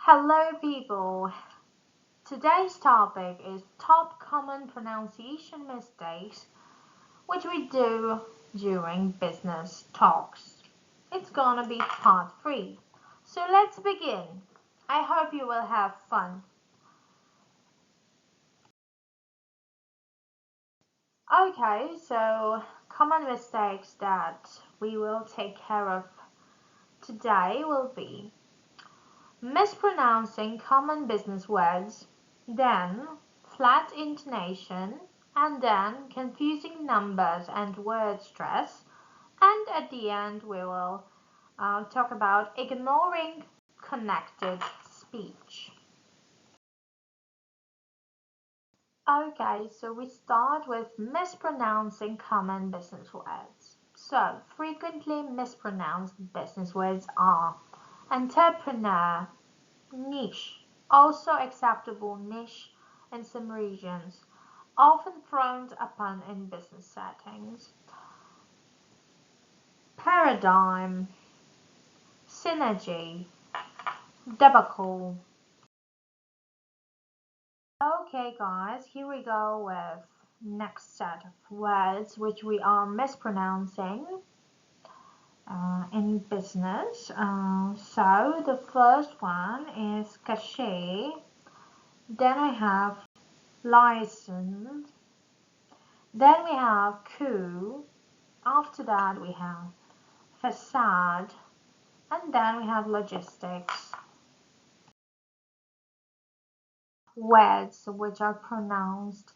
Hello people! Today's topic is top common pronunciation mistakes which we do during business talks. It's gonna be part 3. So let's begin. I hope you will have fun. Okay, so common mistakes that we will take care of today will be mispronouncing common business words, then flat intonation, and then confusing numbers and word stress, and at the end we will talk about ignoring connected speech. Okay, so we start with mispronouncing common business words. So, frequently mispronounced business words are entrepreneur, niche, also acceptable niche in some regions, often frowned upon in business settings. Paradigm, synergy, debacle. Okay guys, here we go with next set of words which we are mispronouncing in business. So the first one is cachet, then we have license, then we have coup, after that we have facade, and then we have logistics. Words which are pronounced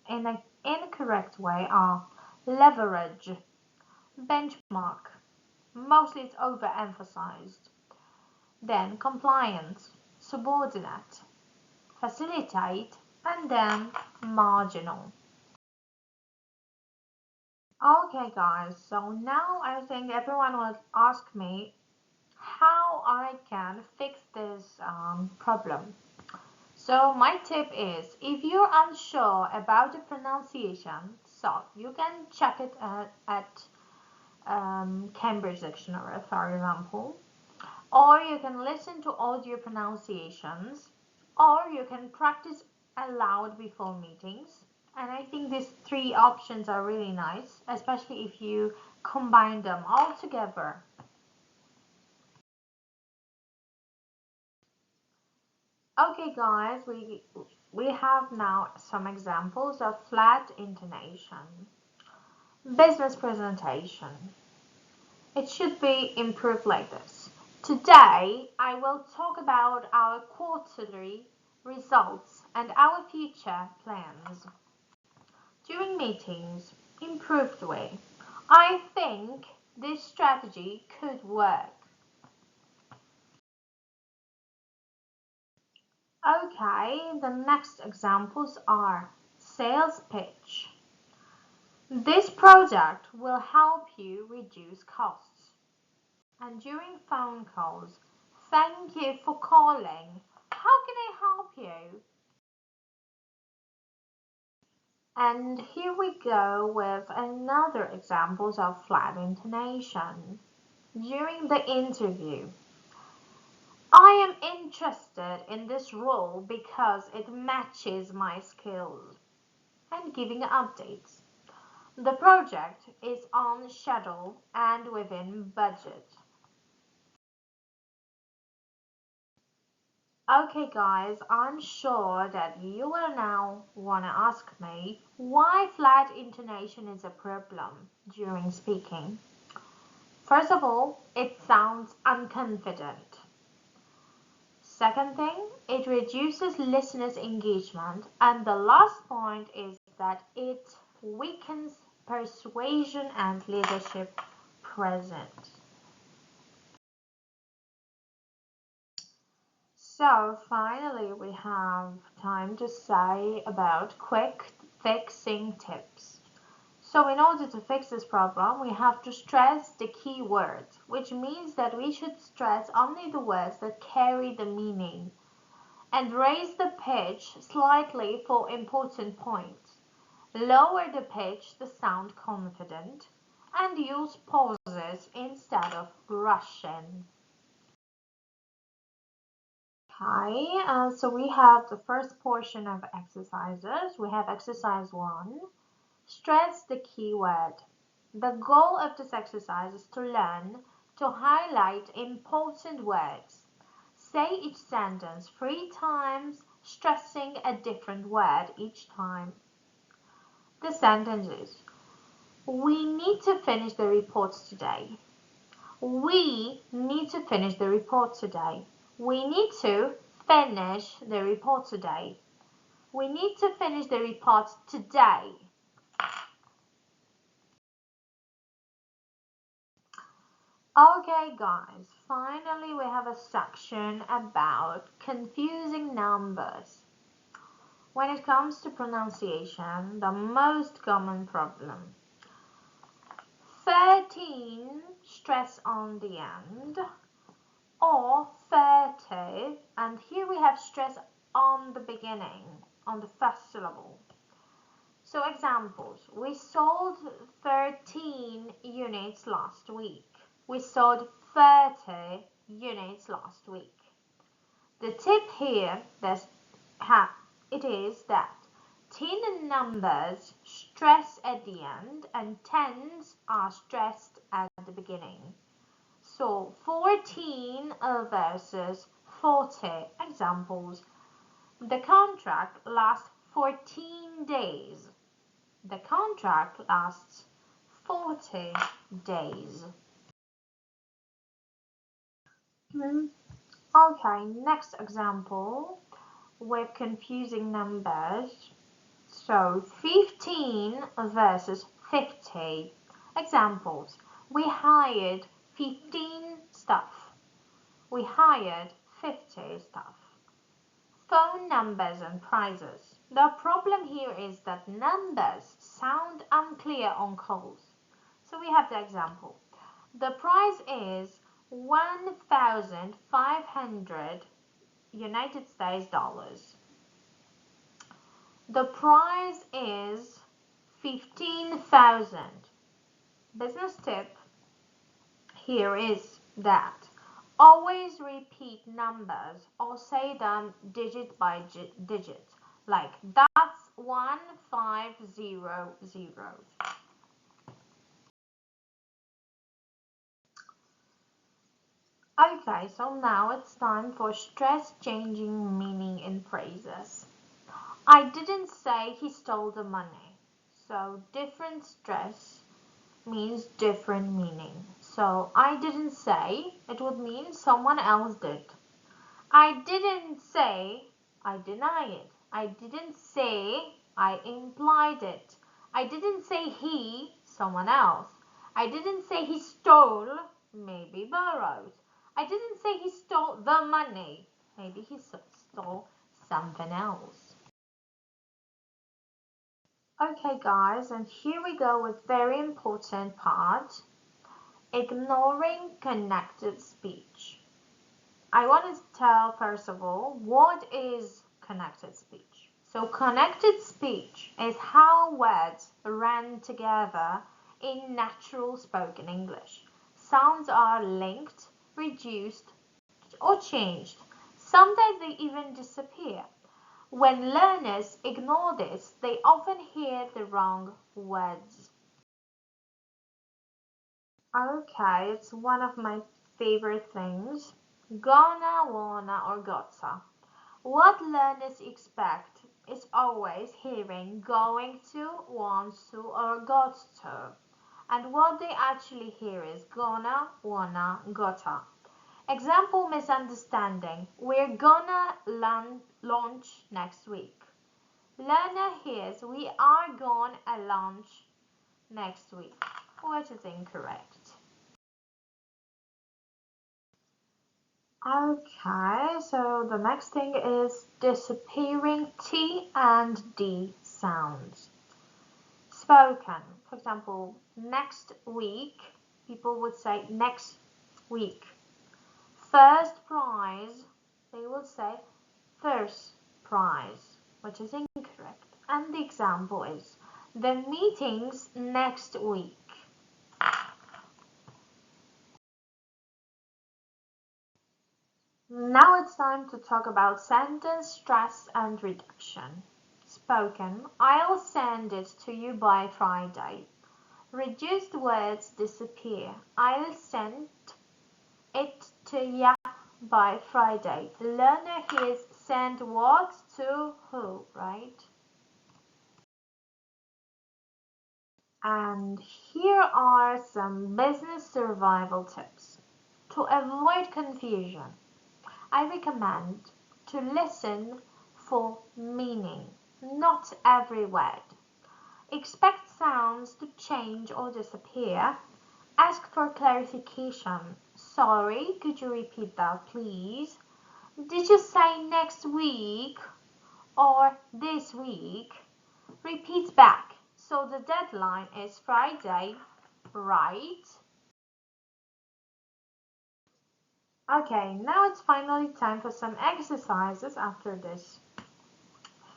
in an incorrect way are leverage, benchmark, mostly it's overemphasized, then compliance, subordinate, facilitate, and then marginal. Okay guys, so now I think everyone will ask me how I can fix this problem. So my tip is, if you're unsure about the pronunciation, so you can check it at Cambridge Dictionary, for example, or you can listen to audio pronunciations, or you can practice aloud before meetings. And I think these 3 options are really nice, especially if you combine them all together. Okay guys, we have now some examples of flat intonation. Business presentation. It should be improved like this. Today, I will talk about our quarterly results and our future plans. During meetings, improved way. I think this strategy could work. Okay, the next examples are sales pitch. This project will help you reduce costs. And during phone calls, thank you for calling. How can I help you? And here we go with another examples of flat intonation. During the interview, I am interested in this role because it matches my skills. And giving updates. The project is on schedule and within budget. Okay guys, I'm sure that you will now want to ask me why flat intonation is a problem during speaking. First of all, it sounds unconfident. Second thing, it reduces listeners' engagement. And the last point is that it weakens persuasion and leadership present. So finally we have time to say about quick fixing tips. So in order to fix this problem, we have to stress the key words, which means that we should stress only the words that carry the meaning, and raise the pitch slightly for important points. Lower the pitch to sound confident, and use pauses instead of rushing. So we have the first portion of exercises. We have exercise 1. Stress the keyword. The goal of this exercise is to learn to highlight important words. Say each sentence 3 times, stressing a different word each time. The sentence is, we need to finish the reports today. We need to finish the report today. We need to finish the report today. We need to finish the report today. Okay guys, finally we have a section about confusing numbers. When it comes to pronunciation, the most common problem. 13, stress on the end, or 30, and here we have stress on the beginning, on the first syllable. So examples, we sold 13 units last week. We sold 30 units last week. The tip here it is that teen numbers stress at the end and tens are stressed at the beginning. So 14 versus 40 examples. The contract lasts 14 days. The contract lasts 40 days. Okay, next example with confusing numbers. So 15 versus 50. Examples. We hired 15 staff. We hired 50 staff. Phone numbers and prices. The problem here is that numbers sound unclear on calls. So we have the example. The price is 1,500 United States dollars. The price is 15,000. Business tip here is that always repeat numbers or say them digit by digit, like that's 1500. Okay, so now it's time for stress changing meaning in phrases. I didn't say he stole the money. So different stress means different meaning. So I didn't say, it would mean someone else did. I didn't say, I deny it. I didn't say, I implied it. I didn't say he, someone else. I didn't say he stole, maybe borrowed. I didn't say he stole the money. Maybe he stole something else. Okay guys, and here we go with very important part. Ignoring connected speech. I want to tell first of all, what is connected speech? So connected speech is how words run together in natural spoken English. Sounds are linked, reduced, or changed. Sometimes they even disappear. When learners ignore this, they often hear the wrong words. Okay, it's one of my favorite things. Gonna, wanna, or gotta. What learners expect is always hearing going to, wants to, or got to. And what they actually hear is gonna, wanna, gotta. Example misunderstanding. We're gonna launch next week. Learner hears we are going to launch next week, which is incorrect. Okay, so the next thing is disappearing T and D sounds. Spoken. For example, next week, people would say next week. First prize, they will say first prize, which is incorrect. And the example is the meeting's next week. Now it's time to talk about sentence stress and reduction. Spoken, I'll send it to you by Friday. Reduced words disappear. I'll send it to you by Friday. The learner hears send what to who, right? And here are some business survival tips. To avoid confusion, I recommend to listen for meaning, not every word. Expect sounds to change or disappear. Ask for clarification. Sorry, could you repeat that, please? Did you say next week or this week? Repeat back. So the deadline is Friday, right? Okay, now it's finally time for some exercises after this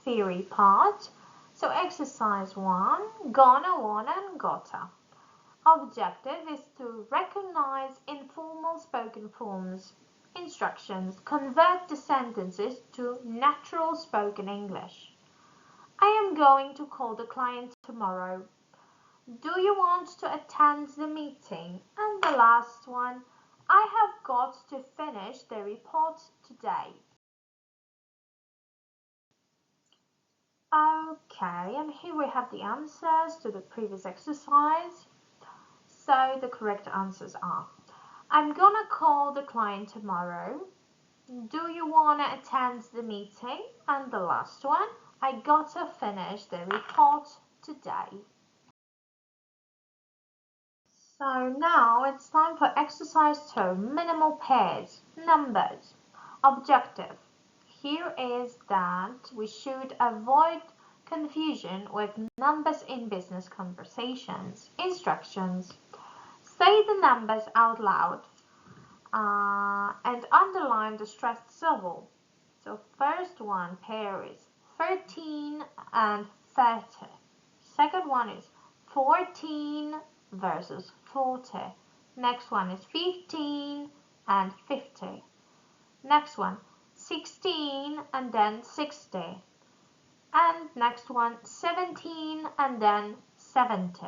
theory part. So exercise 1, gonna, wanna and gotta. Objective is to recognize informal spoken forms. Instructions: convert the sentences to natural spoken English. I am going to call the client tomorrow. Do you want to attend the meeting? And the last one, I have got to finish the report today. Okay, and here we have the answers to the previous exercise. So the correct answers are: I'm gonna call the client tomorrow. Do you wanna attend the meeting? And the last one, I gotta finish the report today. So now it's time for exercise 2, minimal pairs, numbers. Objective. Here is that we should avoid confusion with numbers in business conversations. Instructions. Say the numbers out loud and underline the stressed syllable. So first one pair is 13 and 30. Second one is 14 versus 40. Next one is 15 and 50. Next one 16 and then 60. And next one 17 and then 70.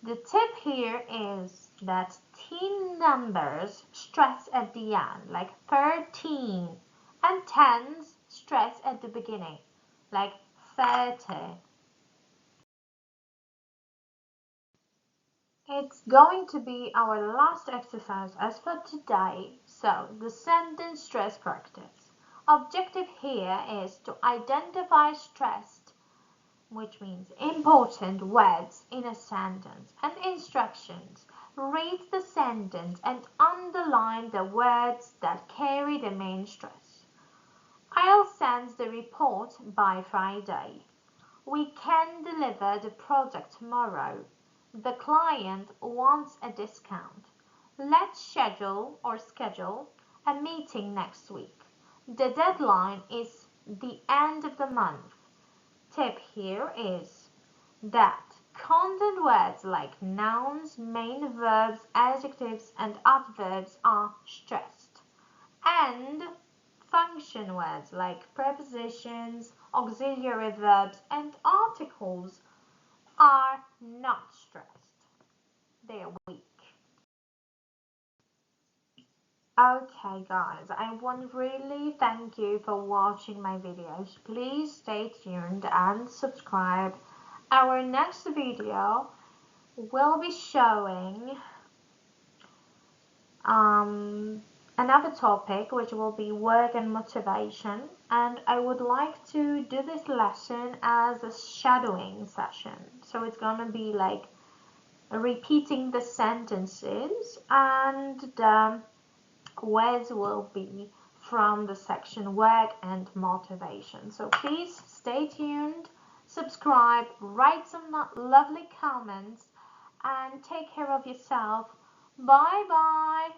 The tip here is that teen numbers stress at the end, like 13, and tens stress at the beginning, like 30. It's going to be our last exercise as for today, so the sentence stress practice. Objective here is to identify stressed, which means important words in a sentence, and instructions. Read the sentence and underline the words that carry the main stress. I'll send the report by Friday. We can deliver the product tomorrow. The client wants a discount. Let's schedule a meeting next week. The deadline is the end of the month. Tip here is that content words like nouns, main verbs, adjectives, and adverbs are stressed, and function words like prepositions, auxiliary verbs, and articles are not stressed. They are weak. Okay guys, I want to really thank you for watching my videos. Please stay tuned and subscribe. Our next video will be showing another topic, which will be work and motivation, and I would like to do this lesson as a shadowing session. So it's gonna be like repeating the sentences, and the words will be from the section work and motivation. So please stay tuned, subscribe, write some lovely comments, and take care of yourself. Bye bye.